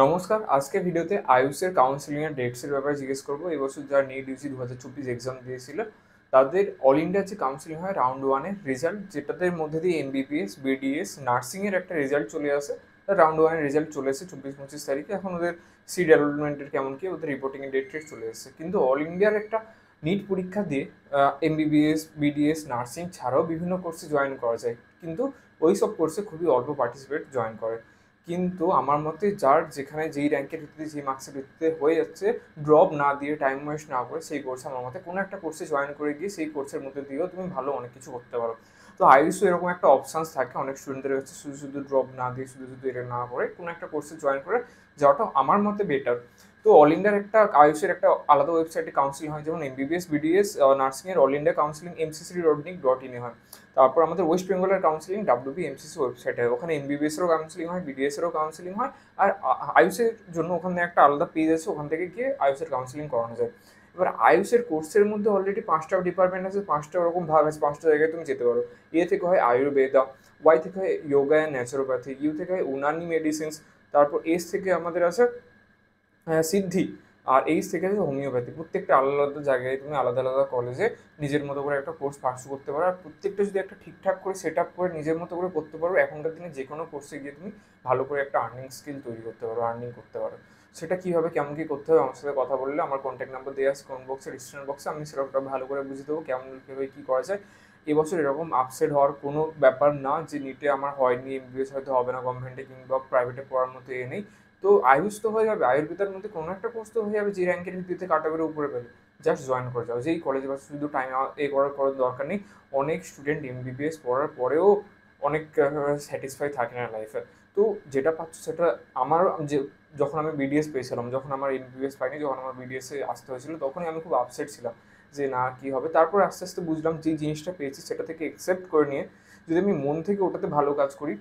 নমস্কার। আজকে ভিডিওতে আয়ুষের কাউন্সেলিং এর ডেটসের ব্যাপারে জিজ্ঞেস করবো। এবছর যারা নিট ইউজি 2024 এক্সাম দিয়েছিল তাদের অল ইন্ডিয়া যে কাউন্সেলিং হয় রাউন্ড ওয়ানের রেজাল্ট, যেটাদের মধ্যে দিয়ে এমবিবিএস, বিডিএস, নার্সিং এর একটা রেজাল্ট চলে আসে। রাউন্ড ওয়ানের রেজাল্ট চলে এসেছে 24-25 তারিখে। এখন ওদের সিট অ্যালটমেন্টের কেমন কি, ওদের রিপোর্টিং এর ডেট টেট চলে এসেছে। কিন্তু অল ইন্ডিয়ার একটা নিট পরীক্ষা দিয়ে এমবিবিএস, বিডিএস, নার্সিং ছাড়াও বিভিন্ন কোর্সে জয়েন করা যায়, কিন্তু ওই সব কোর্সে খুবই অল্প পার্টিসিপেট জয়েন করে। কিন্তু আমার মতে যার যেখানে যেই র্যাঙ্কের ভিত্তিতে, যেই মার্কসের ভিত্তিতে হয়ে যাচ্ছে, ড্রপ না দিয়ে, টাইম ওয়েস্ট না করে, সেই কোর্সে আমার মতে কোনো একটা কোর্সে জয়েন করে গিয়ে সেই কোর্সের মধ্যে দিয়েও তুমি ভালো অনেক কিছু করতে পারো। তো আইএসও এরকম একটা অপশানস থাকে অনেক স্টুডেন্টদের কাছে, শুধু শুধু ড্রপ না দিয়ে, শুধু শুধু এটা না করে কোনো একটা কোর্সে জয়েন করে যাওয়াটা আমার মতে বেটার। তো অল ইন্ডিয়ার একটা আয়ুষের একটা আলাদা ওয়েবসাইটে কাউন্সিলিং হয়, যেমন এমবিবিএস, বিডিএস, নার্সিংয়ের অল ইন্ডিয়া কাউন্সিলিং mcc.nic.in এ হয়। তারপর আমাদের ওয়েস্ট বেঙ্গলের কাউন্সিলিং ডাব্লিউবিএমসিসি ওয়েবসাইটে হয়, ওখানে এমবিবিএস এরও কাউন্সিলিং হয়, বিডিএস এরও কাউন্সিলিং হয়। আর আয়ুষের জন্য ওখানে একটা আলাদা পেজ আছে, ওখান থেকে গিয়ে আয়ুষের কাউন্সিলিং করানো যায়। এবার আয়ুষের কোর্সের মধ্যে অলরেডি 5টা ডিপার্টমেন্ট আছে, 5টা ওরকম ভাগ আছে, 5টা জায়গায় তুমি যেতে পারো। থেকে হয় আয়ুর্বেদা, ওয়াই থেকে হয় যোগা অ্যান্ড ন্যাচুরোপ্যাথি, ইউ থেকে হয় উনানি মেডিসিনস, তারপর এস থেকে আমাদের আছে সিদ্ধি, আর এইচ থেকে আছে হোমিওপ্যাথি। প্রত্যেকটা আলাদা আলাদা জায়গায় তুমি আলাদা আলাদা কলেজে নিজের মতো করে একটা কোর্স পার্সু করতে পারো। আর প্রত্যেকটা যদি একটা ঠিকঠাক করে সেট আপ করে নিজের মতো করে করতে পারো, এখনকার দিনে যে কোনো কোর্সে গিয়ে তুমি ভালো করে একটা আর্নিং স্কিল তৈরি করতে পারো, আর্নিং করতে পারো। সেটা কীভাবে, কেমন কী করতে হবে, আমার সাথে কথা বললে আমার কন্ট্যাক্ট নাম্বার দেওয়া আছে কমেন্ট বক্সে, ডিসক্রিপশন বক্সে, আমি সেটা ভালো করে বুঝে দেবো কেমন কীভাবে কী করা যায়। এবছর এরকম আপসেট হওয়ার কোনো ব্যাপার না যে নিটে আমার হয়নি, এমবিবিএস হয়তো হবে না গভর্নমেন্টে কিংবা প্রাইভেটে পড়ার মতো এ নেই। তো আয়ুষ তো হয়ে যাবে, আয়ুর্বেদার মধ্যে কোনো একটা কোর্স তো হয়ে যাবে যে র্যাঙ্কের ভিত্তিতে কাটাগের উপরে পেলে জাস্ট জয়েন করে যাও যেই কলেজে। বা শুধু টাইম করার দরকার নেই। অনেক স্টুডেন্ট এমবিবিএস পড়ার পরেও অনেক স্যাটিসফাই থাকে না লাইফে। তো যেটা পাচ্ছ সেটা আমার যে, যখন আমি বিডিএস পেয়েছিলাম, যখন আমার এমবিবিএস পাইনি, যখন আমার বিডিএসে আসতে হয়েছিল, তখনই আমি খুব আপসেট ছিলাম যে না কি হবে। তারপর আস্তে আস্তে বুঝলাম যে জিনিসটা পেয়েছি সেটা থেকে একসেপ্ট করে নিয়ে যদি আমি মন থেকে ওটাতে ভালো কাজ করি,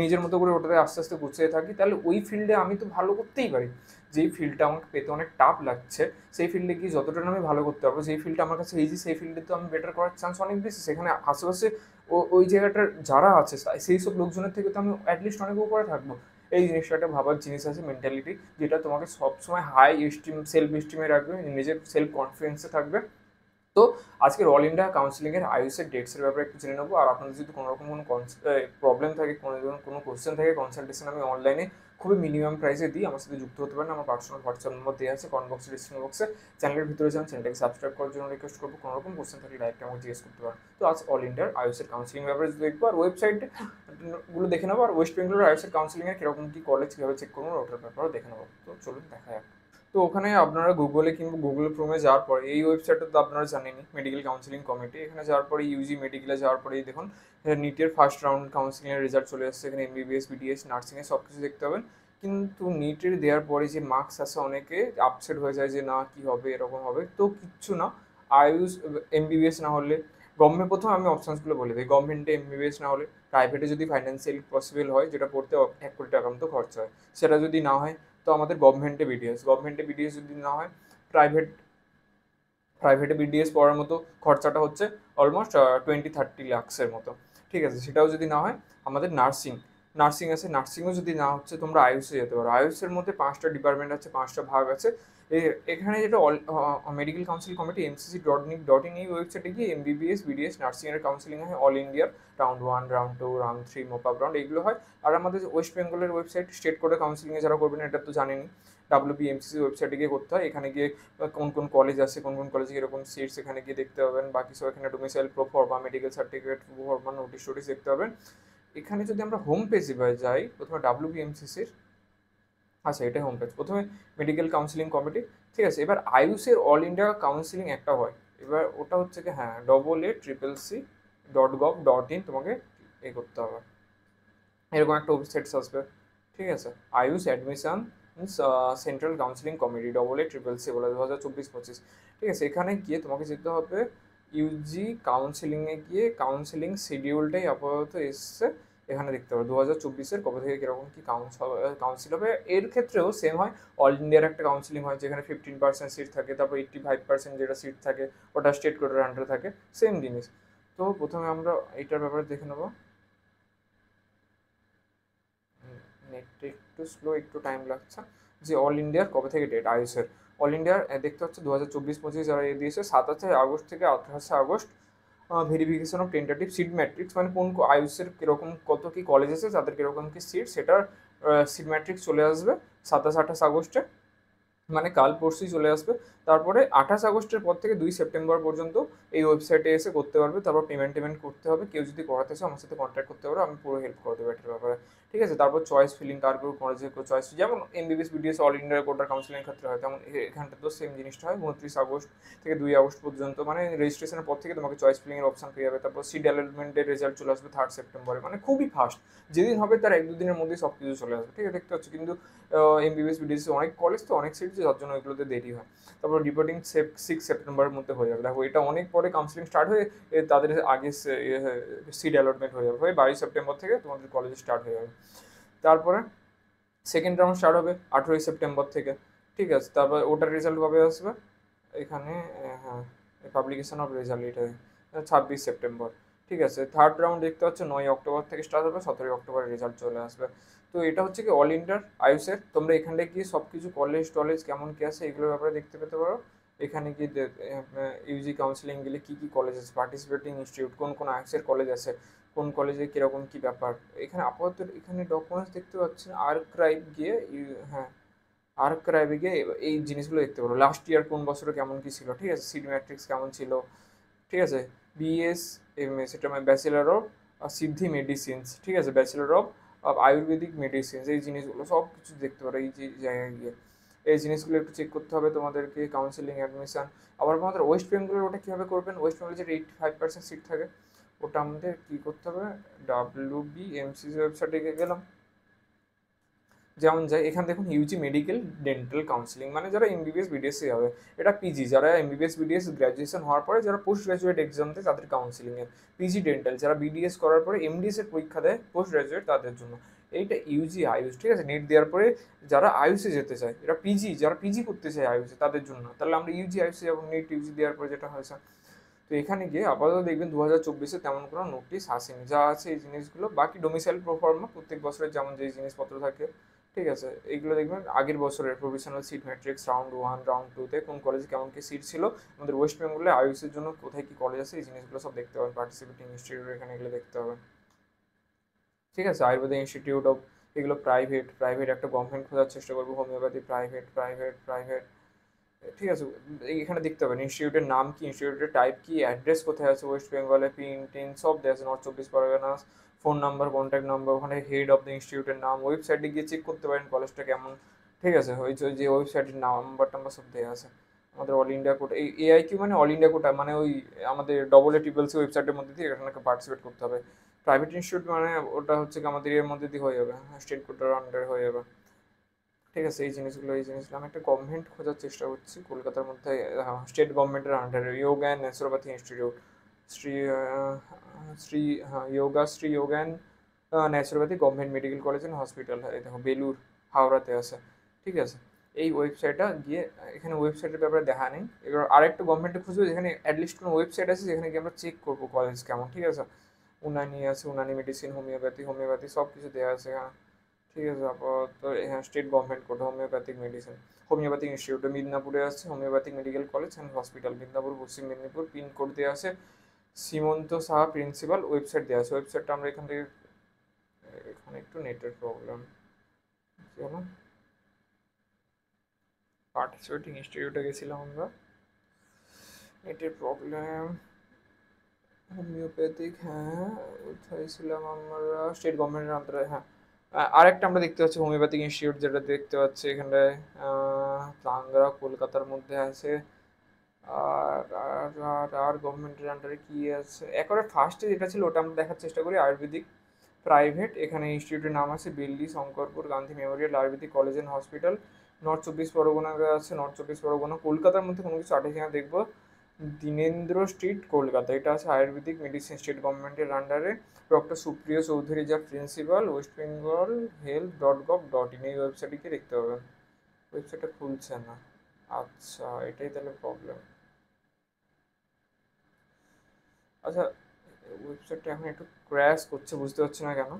নিজের মতো করে ওটাতে আস্তে আস্তে গুছিয়ে থাকি, তাহলে ওই ফিল্ডে আমি তো ভালো করতেই পারি। যেই ফিল্ডটা আমাকে পেতে অনেক টাফ লাগছে, সেই ফিল্ডে গিয়ে যতটা না আমি ভালো করতে পারবো, যেই ফিল্ডটা আমার কাছে ইজি, সেই ফিল্ডে তো আমি বেটার করার চান্স অনেক বেশি। সেখানে আশেপাশে ওই জায়গাটার যারা আছে সেই সব লোকজনের থেকে তো আমি অ্যাটলিস্ট অনেক উপরে থাকবো। এই জিনিসটা একটা ভাবার জিনিস আছে, মেন্টালিটি, যেটা তোমাকে সবসময় হাই এস্টিম, সেলফ এস্টিমে রাখবে, নিজের সেলফ কনফিডেন্সে থাকবে। তো আজকের অল ইন্ডিয়া কাউন্সিলিংয়ের আয়ুষের ডেটসের ব্যাপারে একটু জেনে নেবো। আর আপনাদের যদি কোনো রকম কোনো প্রবলেম থাকে, কোনো কোশ্চেন থাকে, কনসালটেশন আমি অনলাইনে খুবই মিনিমাম প্রাইসে দিই, আমার সাথে যুক্ত হতে পারেন। আমার পার্সোনাল হোয়াটসঅ্যাপ নম্বর দেওয়া আছে কমেন্ট বক্সে, ডিসক্রিপশন বক্সে। চ্যানেলের ভিতরে যান, চ্যানেলটাকে সাবস্ক্রাইব করার জন্য রিকোয়েস্ট করবো। কোনো রকম কোশ্চেন থাকলে ডাইরেক্ট আমাকে জিজ্ঞেস করতে পারেন। তো আজ অল ইন্ডিয়ার আয়ুষের কাউন্সিলিং ব্যাপারে দেখবো, আর ওয়েবসাইট গুলো দেখে নেবো, আর ওয়েস্ট বেঙ্গলের আয়ুষের কাউন্সিলিংয়ের কিরকম কী কলেজ, কীভাবে চেক করবো ওটার ব্যাপারেও দেখে নেবো। তো চলুন দেখা যাক। তো ওখানে আপনারা গুগলে কিংবা গুগল ক্রোমে যাওয়ার পরে, এই ওয়েবসাইটটা তো আপনারা জানেনই, মেডিকেল কাউন্সিলিং কমিটি, এখানে যাওয়ার পরে ইউজি মেডিকেলে যাওয়ার পরেই দেখুন নিটের ফার্স্ট রাউন্ড কাউন্সিলিংয়ের রেজাল্ট চলে আসছে। এখানে এমবিবিএস, বিডিএস, নার্সিংয়ে সব কিছু দেখতে পাবেন। কিন্তু নিটের দেওয়ার পরে যে মার্কস আসে, অনেকে আপসেট হয়ে যায় যে না কি হবে, এরকম হবে। তো কিচ্ছু না। আয়ুষ এমবিবিএস না হলে গভর্নমেন্ট, প্রথমে আমি অপশানসগুলো বলে দিই, গভর্নমেন্টে এমবিবিএস না হলে প্রাইভেটে যদি ফাইন্যান্সিয়ালি পসিবল হয়, যেটা পড়তে 1 কোটি টাকার মতো খরচা হয়, সেটা যদি না হয় তো আমাদের গভর্নমেন্টে বিডিএস যদি না হয়, প্রাইভেট প্রাইভেটে বিডিএস পড়ার মতো খরচাটা হচ্ছে অলমোস্ট 20-30 লাখসের মতো। ঠিক আছে, সেটাও যদি না হয়, আমাদের নার্সিং আছে, নার্সিংও যদি না হচ্ছে, তোমরা আয়ুষে যেতে পারো। আয়ুষের মধ্যে 5টা ডিপার্টমেন্ট আছে, 5টা ভাগ আছে। এখানে যেটা মেডিকেল কাউন্সিল কমিটি mcc.nic.in, এই ওয়েবসাইটে গিয়ে এমবিবিএস, বিডিএস, নার্সিং এর কাউন্সিলিং হয় অল ইন্ডিয়ার। রাউন্ড 1, রাউন্ড 2, রাউন্ড 3, মোপাপ রাউন্ড, এগুলো হয়। আর আমাদের ওয়েস্ট বেঙ্গলের ওয়েবসাইট, স্টেট কোডে কাউন্সিলিংয়ে যারা করবেন এটা তো জানেনই, ডাব্লিউবিএমসিসি ওয়েবসাইটে গিয়ে করতে হয়। এখানে গিয়ে কোন কোন কলেজ আছে, কোন কোন কলেজে এরকম সিটস, এখানে গিয়ে দেখতে পাবেন। বাকি সব এখানে domicile proforma, medical certificate proforma, notice টোটিশ দেখতে পাবেন। এখানে যদি আমরা হোম পেজে যাই, প্রথমে ডাব্লিউবিএমসিসির, আচ্ছা এটাই হোম পেজ, প্রথমে মেডিকেল কাউন্সিলিং কমিটি। ঠিক আছে, এবার আয়ুষের অল ইন্ডিয়া কাউন্সিলিং একটা হয়, এবার ওটা হচ্ছে কি, হ্যাঁ, AA CCC.gov.in তোমাকে এ করতে হবে, এরকম একটা ওয়েবসাইট আসবে। ঠিক আছে, Ayush admission central counselling committee, AA CCC বলে 2024-25। ঠিক আছে, এখানে গিয়ে তোমাকে যেতে হবে ইউজি কাউন্সিলিংয়ে গিয়ে, কাউন্সিলিং শিডিউলটাই আপাতত এসছে। এখানে দেখতে হবে 2024-এর কবে থেকে কীরকম কী কাউন্সিল হবে। এর ক্ষেত্রেও সেম হয়, অল ইন্ডিয়ার একটা কাউন্সিলিং হয় যেখানে 15% সিট থাকে, তারপর 85% যেটা সিট থাকে ওটা স্টেট কোডের আন্ডারে থাকে, সেম জিনিস। তো প্রথমে আমরা এইটার ব্যাপারে দেখে নেবো। নেটটা একটু স্লো, একটু টাইম লাগছে, যে অল ইন্ডিয়ার কবে থেকে ডেট আয়ুষের। অল ইন্ডিয়ার দেখতে হচ্ছে 2024-25 যারা দিয়েছে 27 আগস্ট থেকে 28 August verification of tentative seat matrix, মানে কোন আয়ুষের কীরকম কত কী কলেজ আছে, তাদের কীরকম কী সিট, সেটার সিট ম্যাট্রিক্স চলে আসবে 27-28 আগস্টে, মানে কাল পরশুই চলে আসবে। তারপরে 28 আগস্টের পর থেকে 2 সেপ্টেম্বর পর্যন্ত এই ওয়েবসাইটে এসে করতে পারবে। তারপর পেমেন্ট করতে হবে। কেউ যদি করাতে চাও আমার সাথে কন্ট্যাক্ট করতে পারো, আমি পুরো হেল্প করে দেবো এটার ব্যাপারে। ঠিক আছে, তারপর চয়েস ফিলিং, কার কেউ কলেজে চয়েস, যেমন এমবিবিএস বিডিএস অল ইন্ডিয়া কোটার কাউন্সিলিংয়ের ক্ষেত্রে হয়, তেমন এখানটা তো সেম জিনিসটা হয়। 29 আগস্ট থেকে 2 আগস্ট পর্যন্ত, মানে রেজিস্ট্রেশনের পর থেকে তোমাকে চয়েস ফিলিংয়ের অপশন পেয়ে যাবে। তারপর সিট অ্যালটমেন্টের রেজাল্ট চলে আসবে 3 সেপ্টেম্বরে, মানে খুবই ফাস্ট। যেদিন হবে তার 1-2 দিনের মধ্যেই সব কিছু চলে আসবে। ঠিক আছে, দেখতে পাচ্ছি কিন্তু এমবিবিএস বিডিএস অনেক কলেজ তো অনেক সিট, যার জন্য ওইগুলোতে দেরি হয়। তারপর রিপোর্টিং 6 সেপ্টেম্বরের মধ্যে হয়ে যাবে। দেখো এটা অনেক পরে কাউন্সিলিং স্টার্ট হয়ে তাদের আগে সিট অ্যালটমেন্ট হয়ে যাবে, হয়ে 22 সেপ্টেম্বর থেকে তোমাদের কলেজ স্টার্ট হয়ে যাবে। তারপরে সেকেন্ড রাউন্ড স্টার্ট হবে 18 সেপ্টেম্বর থেকে। ঠিক আছে, তারপর ওটার রেজাল্ট কবে আসবে এখানে, হ্যাঁ, পাবলিকেশন অফ রেজাল্ট এটা 26 সেপ্টেম্বর। ঠিক আছে, থার্ড রাউন্ড দেখতে হচ্ছে 9 অক্টোবর থেকে স্টার্ট হবে, 17 অক্টোবরে রেজাল্ট চলে আসবে। তো এটা হচ্ছে কি অল ইন্ডিয়ার আয়ুষের। তোমরা এখানে গিয়ে সব কিছু কলেজ টলেজ কেমন কী আছে এগুলোর ব্যাপারে দেখতে পেতে পারো। এখানে গিয়ে ইউজি কাউন্সিলিং গেলে কী কী কলেজ আছে, পার্টিসিপেটিং ইনস্টিটিউট কোন কোন আর্টসের কলেজ আছে, কোন কলেজে কীরকম কী ব্যাপার। এখানে আপাতত এখানে ডকুমেন্টস দেখতে পাচ্ছেন, আর্কাইভ গিয়ে হ্যাঁ, আর্কাইভে গিয়ে এই জিনিসগুলো দেখতে পারো। লাস্ট ইয়ার কোন বছরে কেমন কী ছিল, ঠিক আছে, সিট ম্যাট্রিক্স কেমন ছিল, ঠিক আছে। বিএস সেটা মানে ব্যাচেলার অফ সিদ্ধি মেডিসিনস, ঠিক আছে, ব্যাচেলার অফ আয়ুর্বেদিক মেডিসিনস, এই জিনিসগুলো সব কিছু দেখতে পারো এই যে জায়গায় গিয়ে। এই জিনিসগুলো একটু চেক করতে হবে তোমাদেরকে, কাউন্সিলিং অ্যাডমিশন। আবার আমাদের ওয়েস্ট বেঙ্গলের ওটা কীভাবে করবেন, ওয়েস্ট বেঙ্গলের যেটা 85% সিট থাকে, ওটা আমাদের কী করতে হবে, WBMC's ওয়েবসাইটে গেলাম, যেমন যাই এখানে দেখুন ইউজি মেডিকেল ডেন্টাল কাউন্সিলিং, মানে যারা এমবিবিএস বিডিএসসি হবে, এটা পিজি, যারা এমবিবিএস বিডিএস গ্র্যাজুয়েশন হওয়ার পরে যারা পোস্ট গ্র্যাজুয়েট এক্সাম দেয় তাদের কাউন্সিলিংয়ের। পিজি ডেন্টাল যারা বিডিএস করার পরে এমডিএস এর পরীক্ষা দেয় পোস্ট গ্র্যাজুয়েট তাদের জন্য। এইটা ইউজি আয়ুষ, ঠিক আছে, নেট দেওয়ার পরে যারা আয়ুষে যেতে চায়, এটা পিজি, যারা পিজি করতে চায় আয়ুষে তাদের জন্য। তাহলে আমরা ইউজি আয়ুষে যাবো, নেট ইউজি দেওয়ার পরে যেটা হয়েছে। তো এখানে গিয়ে আপাতত দেখবেন 2024-এ তেমন কোনো নোটিশ আসেনি, যা আছে এই জিনিসগুলো। বাকি ডোমিসাইল প্রোফর্মা প্রত্যেক বছরের যেমন যেই জিনিসপত্র থাকে, ঠিক আছে, এইগুলো দেখবেন আগের বছরের provisional seat matrix round 1 round 2-তে কোন কলেজে কেমন কি সিট ছিল, আমাদের ওয়েস্ট বেঙ্গলে আয়ুষের জন্য কোথায় কি কলেজ আছে, এই জিনিসগুলো সব দেখতে পাবেন। পার্টিসিপেটিং ইনস্টিটিউট এখানে এগুলো দেখতে হবে। ঠিক আছে, আয়ুর্বেদিক ইনস্টিটিউট অফ, এগুলো প্রাইভেট, প্রাইভেট একটা গভর্নমেন্ট খোঁজার চেষ্টা করবো, হোমিওপ্যাথি প্রাইভেট প্রাইভেট প্রাইভেট। ঠিক আছে, এখানে দেখতে হবে ইনস্টিটিউটের নাম কি, ইনস্টিটিউটের টাইপ কি, অ্যাড্রেস কোথায় আছে ওয়েস্ট বেঙ্গলে, পিন টিন সব দেওয়া আছে, north 24 Parganas, phone number, contact number, ওখানে হেড অফ দ্য ইনস্টিটিউটের নাম, ওয়েবসাইটে গিয়ে চেক করতে পারেন কলেজটা কেমন। ঠিক আছে, ওই যে ওয়েবসাইটের নাম্বার টাম্বার সব দেওয়া আছে। আমাদের অল ইন্ডিয়া কোটা, এই এআইকিউ মানে অল ইন্ডিয়া কোটা, মানে ওই আমাদের AA SSS ওয়েবসাইটের মধ্যে দিয়ে এখানে পার্টিসিপেট করতে হবে। প্রাইভেট ইনস্টিটিউট মানে ওটা হচ্ছে কি আমাদের এর মধ্যে দিয়ে হয়ে যাবে, স্টেট কোটার আন্ডারে হয়ে যাবে। ঠিক আছে, এই জিনিসগুলো আমি একটা গভর্নমেন্ট খোঁজার চেষ্টা করছি কলকাতার মধ্যে, স্টেট গভর্নমেন্টের আন্ডারে yoga and naturopathy institute, Shri Shri হ্যাঁ yoga and naturopathy government medical college and hospital, এই দেখো বেলুর, হাওড়াতে আছে। ঠিক আছে, এই ওয়েবসাইটটা গিয়ে এখানে ওয়েবসাইটের ব্যাপারে দেখা নেই। এবার আরেকটা গভর্নমেন্টে খুঁজবো যেখানে অ্যাটলিস্ট কোনো ওয়েবসাইট আছে যেখানে গিয়ে আমরা চেক করবো কলেজ কেমন। ঠিক আছে, উনানি আছে, উনানি মেডিসিন, হোমিওপ্যাথি সব কিছু দেওয়া আছে এখানে। ঠিক আছে, আপাতত হ্যাঁ স্টেট গভর্নমেন্ট কোটা হোমিওপ্যাথিক মেডিসিন, হোমিওপ্যাথিক ইনস্টিটিউট মিদনাপুরে আছে, homeopathic medical college and hospital Midnapore, Paschim Medinipur, pin code দেওয়া আছে সীমন্ত সাহা প্রিন্সিপাল, ওয়েবসাইট দেওয়া আছে। ওয়েবসাইটটা আমরা এখান থেকে, এখানে একটু নেটের প্রবলেম, চলো পার্টিসিপেটিং ইনস্টিটিউটে গেছিলাম আমরা, নেটের প্রবলেম। হোমিওপ্যাথিক, হ্যাঁ কোথায় ছিলাম আমরা, স্টেট গভর্নমেন্টের আন্ডারে, হ্যাঁ। আরেকটা আমরা দেখতে পাচ্ছি হোমিওপ্যাথিক ইনস্টিটিউট, যেটা দেখতে পাচ্ছি এখানটায় কাংড়া কলকাতার মধ্যে আছে। আর আর আর আর গভর্নমেন্টের আন্ডারে কি আছে, একেবারে ফার্স্টে যেটা ছিল ওটা আমরা দেখার চেষ্টা করি, আয়ুর্বেদিক প্রাইভেট। এখানে ইনস্টিটিউটের নাম আছে Delhi Shankarpur Gandhi Memorial Ayurvedic college and hospital, north 24 Pargana আছে, নর্থ 24 পরগনা। কলকাতার মধ্যে কোনো কিছু আটে কিনা দেখবো, দীনেন্দ্র স্ট্রিট কলকাতা, এটা আছে আয়ুর্বেদিক মেডিসিন স্টেট গভর্নমেন্টের আন্ডারে, ডক্টর সুপ্রিয় চৌধুরী যা প্রিন্সিপাল, ওয়েস্ট বেঙ্গল health.gov.in, এই ওয়েবসাইটে গিয়ে দেখতে পাবেন। ওয়েবসাইটটা খুলছে না, আচ্ছা এটাই তাহলে প্রবলেম। আচ্ছা, ওয়েবসাইটটা এখন একটু ক্র্যাশ করছে, বুঝতে পারছি না কেন।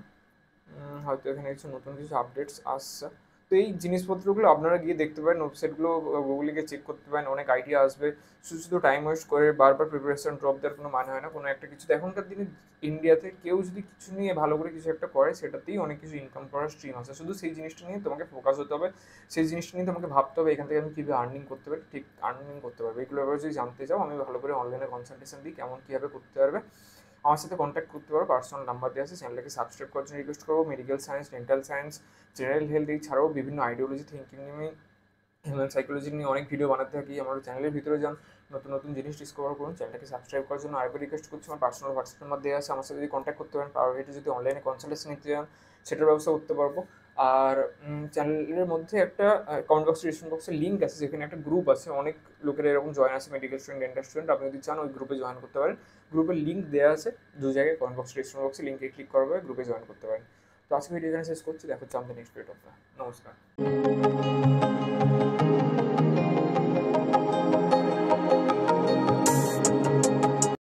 হয়তো এখানে নতুন কিছু আপডেটস আসছে। তো এই জিনিসপত্রগুলো আপনারা গিয়ে দেখতে পারেন, ওয়েবসাইটগুলো গুগলে গিয়ে চেক করতে পারেন, অনেক আইডিয়া আসবে। শুধু শুধু টাইম ওয়েস্ট করে বারবার প্রিপারেশন ড্রপ দেওয়ার কোনো মানে হয় না। কোনো একটা কিছু এখনকার দিনে ইন্ডিয়াতে কেউ যদি কিছু নিয়ে ভালো করে কিছু একটা করে, সেটাতেই অনেক কিছু ইনকাম করার স্ট্রিম আছে। শুধু সেই জিনিসটা নিয়ে তোমাকে ফোকাস হতে হবে, সেই জিনিসটা নিয়ে তোমাকে ভাবতে হবে এখান থেকে আমি কীভাবে আর্নিং করতে পারি, ঠিক আর্নিং করতে পারবে। এগুলো ব্যাপারে যদি জানতে চাও, আমি ভালো করে অনলাইনে কনসালটেশন দিই কেমন কীভাবে করতে পারবে। আমার সাথে কন্ট্যাক্ট করতে পারো, পার্সোনাল নাম্বার দেওয়া আছে। চ্যানেলটাকে সাবস্ক্রাইব করার জন্য রিকোয়েস্ট করবো। Medical science, dental science, general health এছাড়াও বিভিন্ন আইডিওলজি থিঙ্কিং নিয়ে, হিউম্যান সাইকোলজি নিয়ে অনেক ভিডিও বানাতে থাকি। আমার চ্যানেলের ভিতরে যান, নতুন নতুন জিনিস ডিসকভার করুন। চ্যানেলটাকে সাবস্ক্রাইব করার জন্য আরেকবার রিকোয়েস্ট করছি। আমার পার্সোনাল হোয়াটসঅ্যাপ নাম্বার দেওয়া আছে, আমার সাথে যদি কন্ট্যাক্ট করতে পারেন। প্রায়োরিটি যদি অনলাইনে কনসালটেশন নিতে চান, সেটার ব্যবস্থা করতে পারবো। আর চ্যানেলের মধ্যে একটা কমেন্ট বক্সে, ডিসক্রিপশন বক্সে লিঙ্ক আছে, যেখানে একটা গ্রুপ আছে, অনেক লোকের এরকম জয়েন আছে, মেডিকেল স্টুডেন্ট, ডেন্টাল স্টুডেন্ট। আপনি যদি চান ওই গ্রুপে জয়েন করতে পারেন। গ্রুপের লিঙ্ক দেওয়া আছে দু জায়গায়, কমেন্ট বক্স, ডিসক্রিপশন বক্সে, লিঙ্কে ক্লিক করবে, গ্রুপে জয়েন করতে পারেন। তো আজকে ভিডিও এখানে শেষ করছি, দেখো আমাদের নেক্সট ভিডিও। নমস্কার।